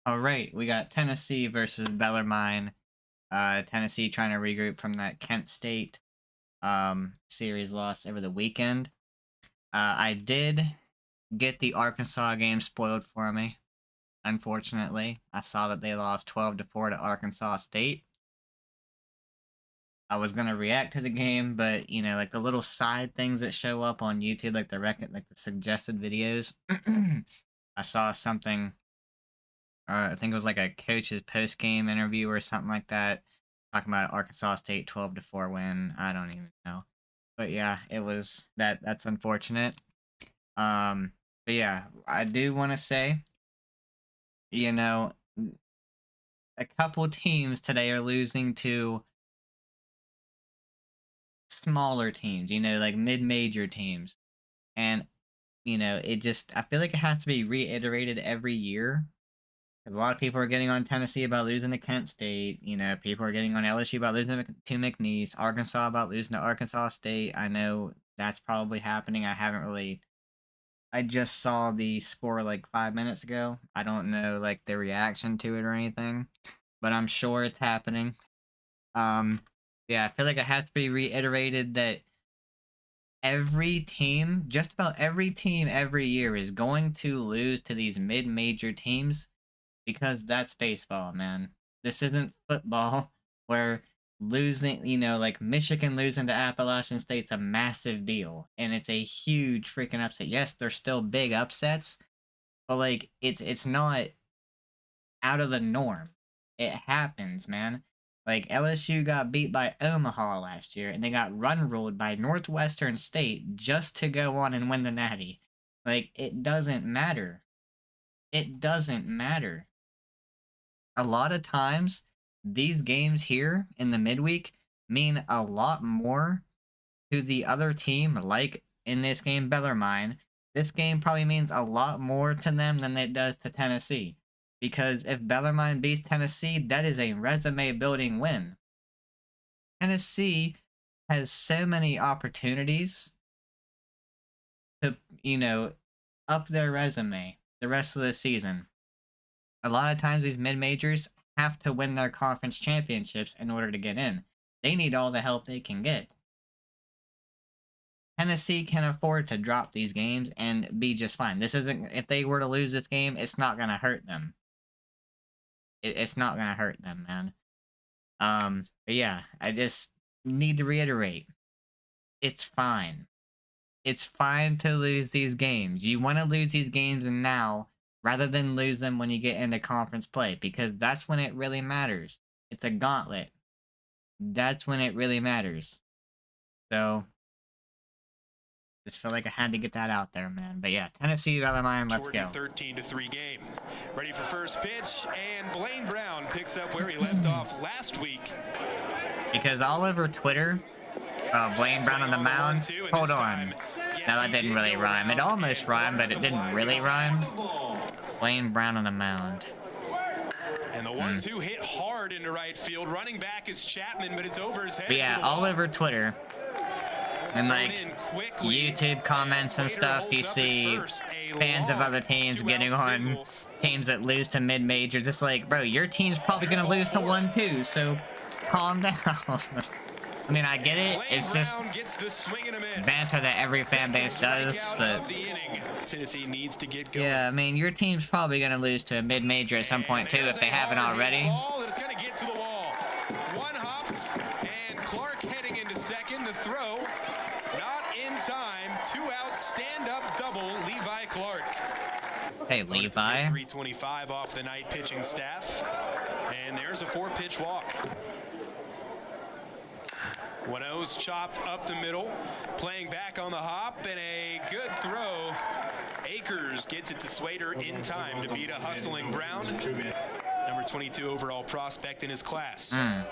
All right, we got Tennessee versus Bellarmine. Tennessee trying to regroup from that Kent State series loss over the weekend. I did get the Arkansas game spoiled for me. Unfortunately, I saw that they lost 12-4 to Arkansas State. I was gonna react to the game, but like the little side things that show up on YouTube, like like the suggested videos. I saw something. I think it was like a coach's post game interview or something like that, talking about Arkansas State 12-4 win. I don't even know, but yeah, it was that. That's unfortunate. But yeah, I do want to say, you know, a couple teams today are losing to smaller teams. Like mid-major teams, and it just I feel like it has to be reiterated every year. A lot of people are getting on Tennessee about losing to Kent State. People are getting on LSU about losing to McNeese. Arkansas about losing to Arkansas State. I know that's probably happening. I just saw the score like 5 minutes ago. I don't know like the reaction to it or anything, but I'm sure it's happening. Um, yeah, I feel like it has to be reiterated that every team, just about every team every year is going to lose to these mid-major teams because that's baseball, man. This isn't football where losing, like Michigan losing to Appalachian State's a massive deal and it's a huge freaking upset. Yes, they're still big upsets, but like it's not out of the norm. It happens, man. Like LSU got beat by Omaha last year and they got run ruled by Northwestern State just to go on and win the Natty. Like it doesn't matter. It doesn't matter. A lot of times, these games here in the midweek mean a lot more to the other team, like in this game, Bellarmine. This game probably means a lot more to them than it does to Tennessee. Because if Bellarmine beats Tennessee, that is a resume building win. Tennessee has so many opportunities to, up their resume the rest of the season. A lot of times these mid-majors have to win their conference championships in order to get in. They need all the help they can get. Tennessee can afford to drop these games and be just fine. This isn't, if they were to lose this game, it's not going to hurt them. It's not going to hurt them, man. But yeah, I just need to reiterate. It's fine. It's fine to lose these games. You want to lose these games now rather than lose them when you get into conference play, because that's when it really matters. It's a gauntlet. That's when it really matters. So, just feel like I had to get that out there, man. But yeah, Tennessee, Bellarmine, let's go. 13-3 game. Ready for first pitch, and Blaine Brown picks up where he left off last week. Because all over Twitter, Blaine Brown on the mound. Hold on. No, that didn't really rhyme. It almost rhymed, but it didn't really rhyme. Blaine Brown on the mound. And the 1-2 hit hard into right field. Running back is Chapman, but it's over his head. But yeah, all over Twitter and like YouTube comments and stuff, you see fans of other teams getting on teams that lose to mid-majors. It's like, bro, your team's probably gonna lose to 1-2, so calm down. I mean, I get it. It's just banter that every fan base does, but Tennessee needs to get going. Yeah, I mean, your team's probably gonna lose to a mid-major at some point too if they haven't already. It's gonna get to the wall. One hops, and Clark heading into second. The throw, not in time. 2 out, stand-up double. Levi Clark. Hey, Levi. 325 off the night pitching staff, and there's a 4-pitch walk. 1-0's chopped up the middle, playing back on the hop, and a good throw. Akers gets it to Swader in time to beat a hustling Brown, number 22 overall prospect in his class. And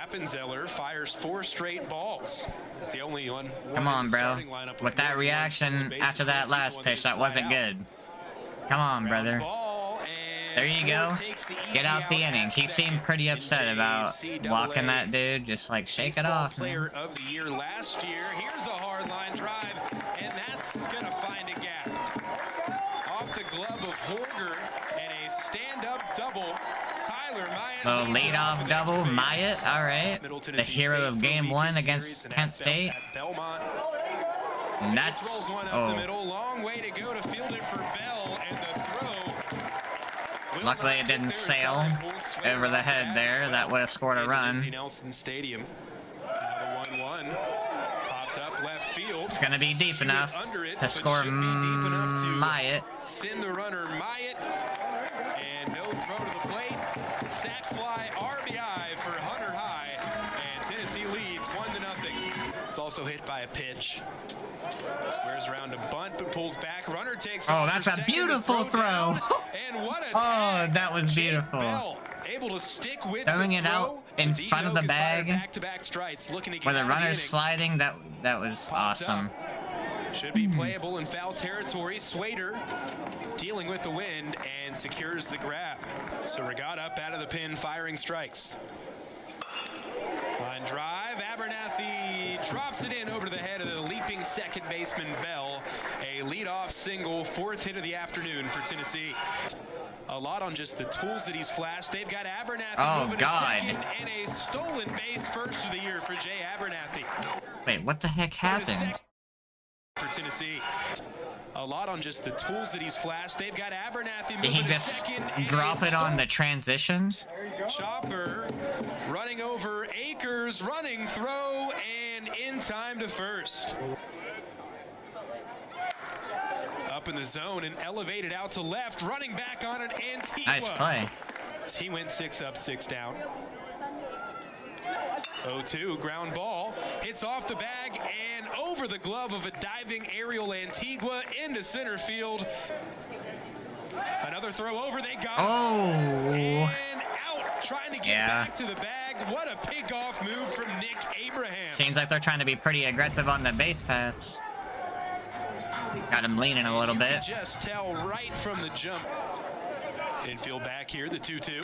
Appenzeller fires 4 straight balls. It's the only one. Come on, bro. With that reaction after that last pitch, that wasn't good. Come on, brother. There you go. Get out the inning. He seemed pretty upset about walking that dude. Just like shake it off, man. Player of the year last year. Here's a hard line drive, and that's gonna find a gap. Off the glove of Horger, and a stand-up double. Tyler Myatt. Little lead-off double, Myatt. All right. The hero of Game 1 against Kent State. Belmont. And that's Rolls one up the middle. Long way to go to field it for Bell, and the throw. Luckily, it didn't sail over the head there. That would have scored a run. Nelson Stadium. Now the 1-1. Popped up left field. It's gonna be deep enough to score Myatt. Send the runner Myatt, and no throw to the plate. Sack fly RBI for Hunter High, and Tennessee leads 1-0. It's also hit by a pitch. Squares around a bunt, but pulls back. Runner takes. Oh, that's a beautiful throw. And what a oh, that was beautiful. Bell, able to stick with throwing it out in front of the bag back-to-back strikes, looking to get where the out of runner's inning. sliding. That was awesome. Should be playable in foul territory. Swader dealing with the wind and secures the grab. So Regatta up out of the pin, firing strikes. Line drive, Abernathy drops it in over the head of the leaping second baseman Bell. A leadoff single, fourth hit of the afternoon for Tennessee. A lot on just the tools that he's flashed. They've got Abernathy moving to second, and a stolen base first of the year for Jay Abernathy. Wait, what the heck happened? For Tennessee. A lot on just the tools that he's flashed. They've got Abernathy moving Did he to just second, drop it on the transition? Chopper running over Akers, running throw, and in time to first. Up in the zone and elevated out to left, running back on it, Antigua. Nice play. He went 6 up, 6 down. 0-2, ground ball, hits off the bag and over the glove of a diving aerial Antigua into center field. Another throw over, they got it. And out, trying to get back to the bag. What a pick-off move from Nick Abraham. Seems like they're trying to be pretty aggressive on the base paths. Got him leaning a little bit. Just tell right from the jump. Infield back here, the 2-2.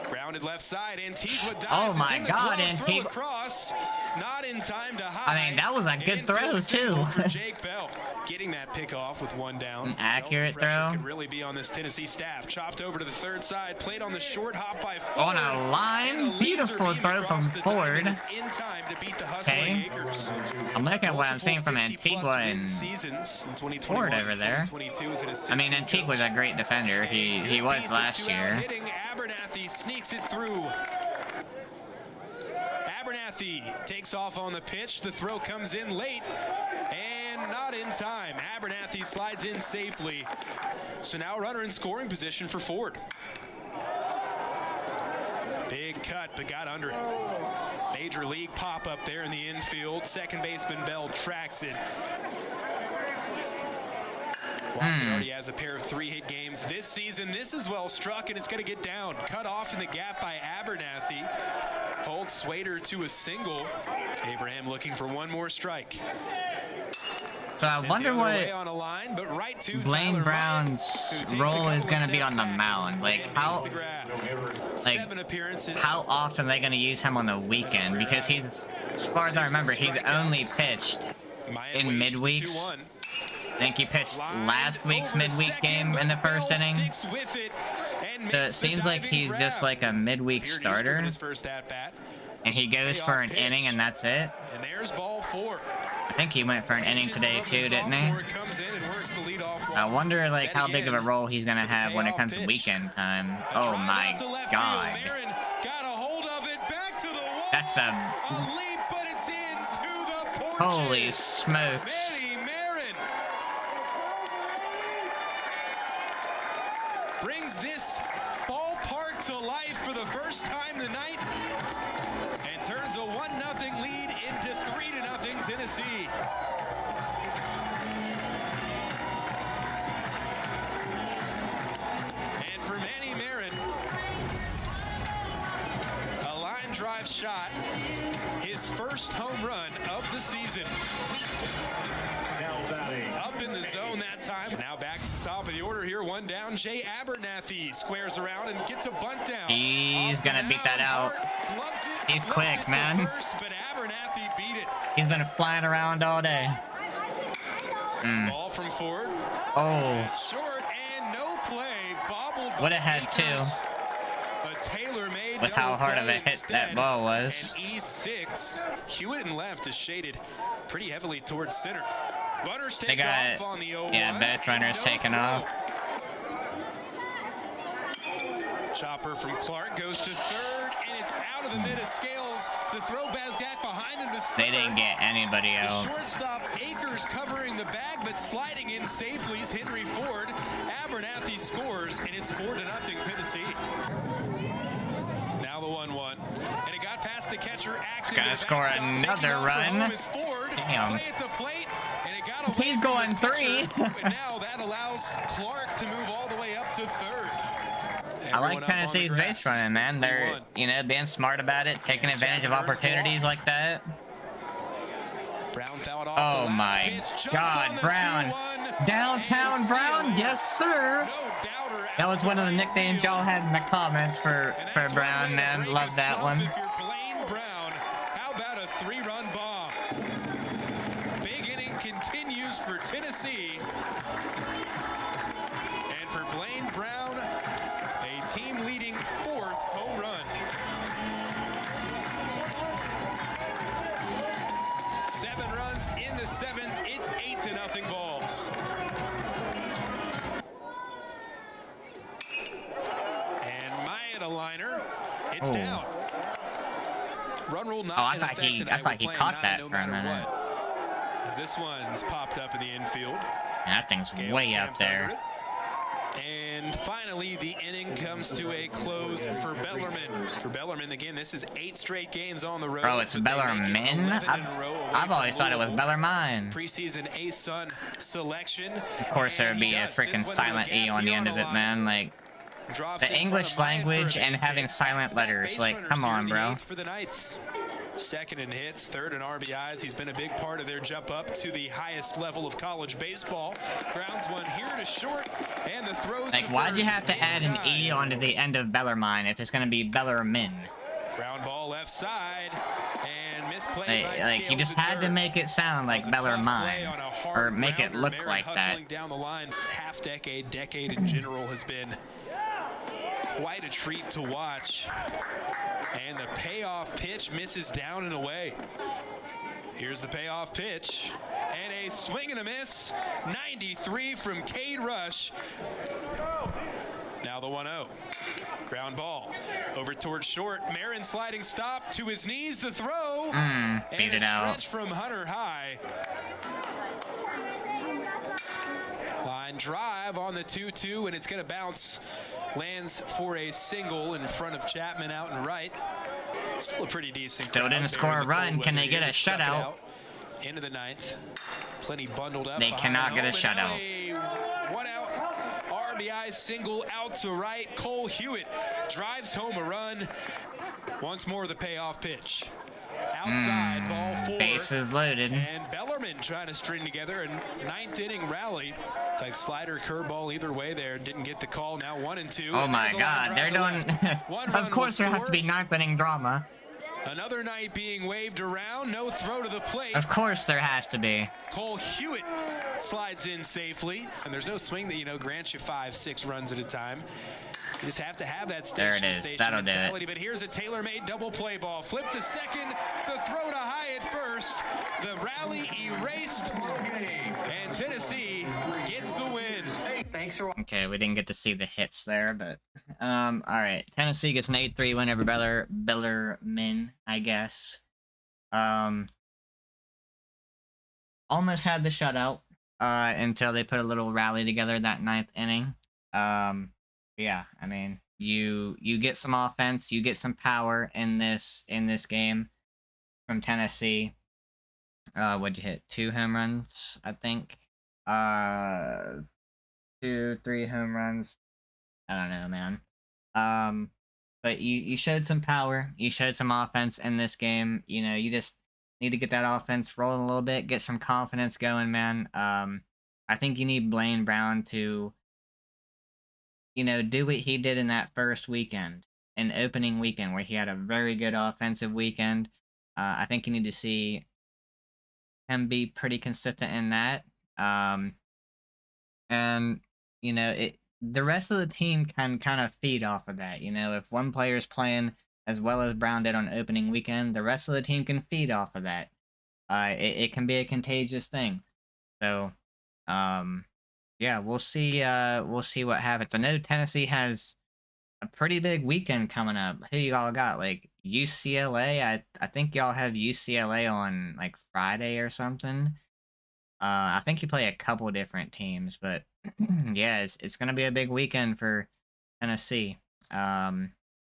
Grounded left side, Antigua dives. Oh my God, Antigua. Across, not in time to hide. I mean, that was a good throw too. Jake Bell getting that pick off with one down. An accurate throw. Could really be on this Tennessee staff. Chopped over to the third side, played on the short hop by Ford. On a line, beautiful throw from Ford. In time to beat the hustling Akers. I'm looking at what I'm seeing from Antigua and Ford over there. I mean, Antigua's a great defender. He was last year. Hitting Abernathy sneaks it through. Abernathy takes off on the pitch. The throw comes in late and not in time. Abernathy slides in safely. So now runner in scoring position for Ford. Big cut, but got under it. Major league pop up there in the infield. Second baseman Bell tracks it. Watson already has a pair of 3-hit games this season. This is well struck, and it's going to get down. Cut off in the gap by Abernathy. Holds Swader to a single. Abraham looking for one more strike. So I wonder what on a line, but right to Blaine Brown's role is going to be on the mound. Like how often are they going to use him on the weekend? Because he's, as far as I remember, he's only pitched in midweeks. I think he pitched last week's midweek game in the first inning. So it seems like he's just like a midweek starter. And he goes for an inning and that's it. And there's ball 4. I think he went for an inning today too, didn't he? I wonder like how big of a role he's gonna have when it comes to weekend time. Oh my God. That's a leap, but it's into the porches. Holy smokes. Brings this ballpark to life for the first time tonight and turns a 1-0 lead into 3-0 Tennessee. And for Manny Marin, a line drive shot, his first home run of the season. Up in the zone that time. Now back to the top of the order here. One down. Jay Abernathy squares around and gets a bunt down. He's gonna beat that out. He's quick, man. First, but Abernathy beat it. He's been flying around all day. Ball from Ford. Oh. Short and no play. Bobbled Would have had two. A tailor-made with how hard of a hit that ball was. And E6, Hewitt and left is shaded pretty heavily towards center. Runners take off on the 0-1. Yeah, both runners taking off. Chopper from Clark goes to third, and it's out of the mid of scales. The throw back behind him to third. They didn't get anybody out. The shortstop Akers covering the bag, but sliding in safely is Henry Ford. Abernathy scores, and it's 4-0 Tennessee. Now the 1-1, and it got past the catcher. It's gonna score another run. Damn. He's going 3. And now that allows Clark to move all the way up to third. I like Tennessee's base running, man. They're, being smart about it, taking advantage of opportunities like that. Brown fouled off. Oh my God, Brown. Downtown Brown, yes sir. That was one of the nicknames y'all had in the comments for Brown, man. Love that one. Brown, how about a 3-run bomb? Big inning continues for Tennessee. And for Blaine Brown, a team-leading 4th home run. 7 runs in the 7th. It's 8-0 balls. And Myatt a liner. It's down. Run rule not in effect tonight. I thought he caught that for a minute. As this one's popped up in the infield. That thing's way up there. And finally, the inning comes to a close for Bellarmine. For Bellarmine, again, this is 8 straight games on the road. Bro, it's Bellarmine? I've always thought it was Bellarmine. Preseason A-Sun selection. Of course, there would be a freaking silent E on the end of it, man. Like, the English language and having silent letters. Like, come on, bro. For the Knights. 2nd in hits, 3rd in RBIs. He's been a big part of their jump up to the highest level of college baseball. Grounds one here to short, and the throws. Like, why'd you have to add an E onto the end of Bellarmine if it's gonna be Bellarmine? Ground ball left side, and misplay by like you just had to make it sound like Bellarmine, or make it look like that. Down the line, decade in general has been quite a treat to watch. And the payoff pitch misses down and away. Here's the payoff pitch. And a swing and a miss. 93 from Cade Rush. Now the 1-0. Ground ball. Over towards short. Marin sliding stop to his knees. The throw. Beat it out. Stretch from Hunter High. Line drive on the 2-2, and it's going to bounce. Lands for a single in front of Chapman out and right. Still a pretty decent. Still didn't score a run. Can they get a shutout? Into the 9th. Plenty bundled up. They cannot get a shutout. 1 out. RBI single out to right. Cole Hewitt drives home a run. Once more the payoff pitch. Outside, ball 4. Bases loaded. And Bellarmine trying to string together a 9th inning rally. It's like slider, curveball, either way there. Didn't get the call. Now 1-2. Oh my God, they're doing. Of course, there has to be 9th inning drama. Another night being waved around. No throw to the plate. Of course, there has to be. Cole Hewitt slides in safely. And there's no swing that, grants you 5-6 runs at a time. You just have to have that station. There it is. That'll do it. But here's a tailor-made double play ball. Flip to second. The throw to High at first. The rally erased. And Tennessee gets the win. Thanks for watching. Okay, we didn't get to see the hits there, but all right. Tennessee gets an 8-3 win over Bellarmine, I guess. Almost had the shutout until they put a little rally together that 9th inning. Yeah, I mean, you get some offense, you get some power in this game from Tennessee. What'd you hit? 2 home runs, I think. 2, 3 home runs. I don't know, man. But you showed some power, you showed some offense in this game. You just need to get that offense rolling a little bit, get some confidence going, man. I think you need Blaine Brown to do what he did in that first weekend, an opening weekend where he had a very good offensive weekend. I think you need to see him be pretty consistent in that. And the rest of the team can kind of feed off of that. If one player's playing as well as Brown did on opening weekend, the rest of the team can feed off of that. It can be a contagious thing. So, um, yeah, we'll see what happens. I know Tennessee has a pretty big weekend coming up. Who y'all got? Like UCLA? I think y'all have UCLA on like Friday or something. I think you play a couple different teams, but yeah, it's gonna be a big weekend for Tennessee. Um,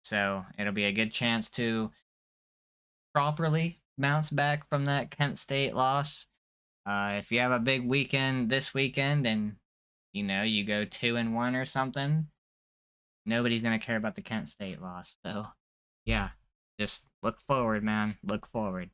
so it'll be a good chance to properly bounce back from that Kent State loss. If you have a big weekend this weekend and you go 2-1 or something, nobody's gonna care about the Kent State loss. So yeah, just look forward, man. Look forward.